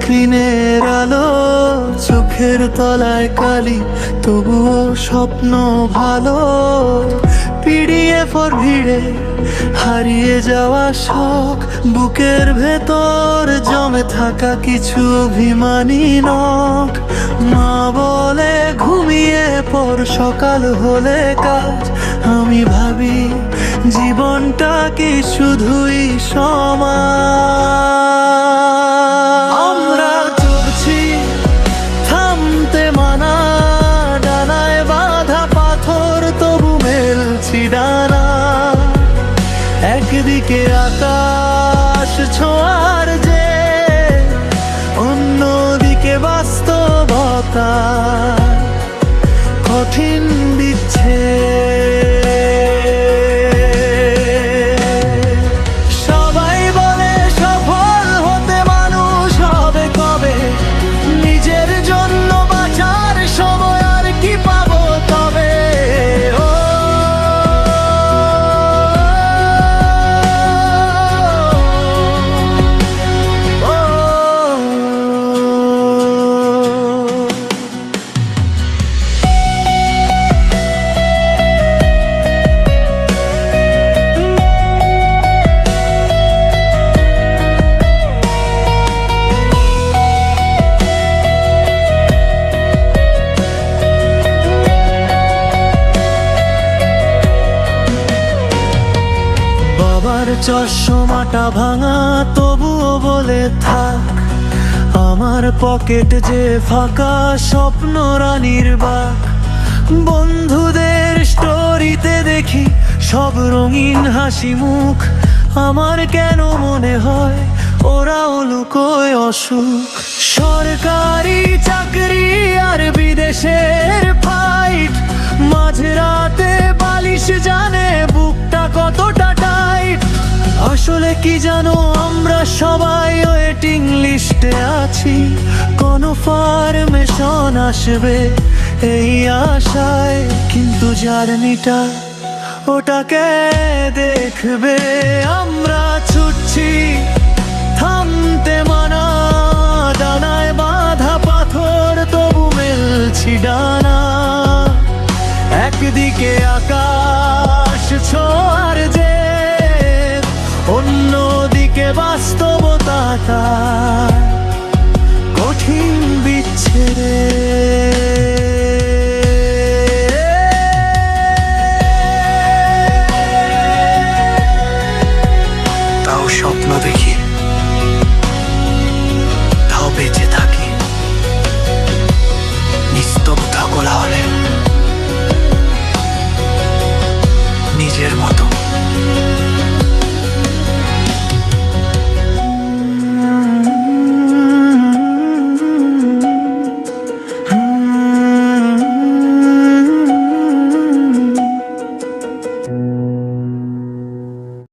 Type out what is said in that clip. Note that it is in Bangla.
দিনের আলো চোখের তলায় কালি, তবুও স্বপ্ন ভালো। পিডিএফর ভিড়ে হারিয়ে যাওয়া শখ, বুকের ভেতর জমে থাকা কিছু অভিমানী নখ। মা বলে ঘুমিয়ে পর, সকাল হলে কাজ। আমি ভাবি জীবনটা কি শুধুই সমান। আমরা চলছি থামতে মানা, ডানায় বাঁধা পাথর তবু মেলছি ডানা। একদিকে আকাশ ছোঁয়ার যে, অন্যদিকে বাস্তবতা কঠিন বিচ্ছেদ। সবাই বলে সফল হতে মানুষ হবে কবে, নিজের জন্য বাঁচার সময় আর কি পাবো তবে। বাবার চশমাটা ভাঙা, তবুও বলে থাক। আমার পকেট যে ফাঁকা, স্বপ্ন রানীর বাক। বন্ধুদের স্টোরিতে দেখি সব রঙিন হাসি মুখ, আমার কেন মনে হয় ওরাও লুকোয় অসুখ। সরকারি চাকরি আর বিদেশের ফাইট, মাঝরাতে বালিশ জানে বুকটা কতটা টাইট। আসলে কি জানো, আমরা সবাই ওয়েটিং লিস্টে আছি, কনফার্মেশন আসবে এই আশায়। কিন্তু জার্নিটা ওটাকে দেখবে। আমরা ছুটছি থামতে মানা, ডানায় বাঁধা পাথর তবু মেলছি ডানা। একদিকে আকাশ ছোঁয়ার যে, অন্যদিকে বাস্তবতা।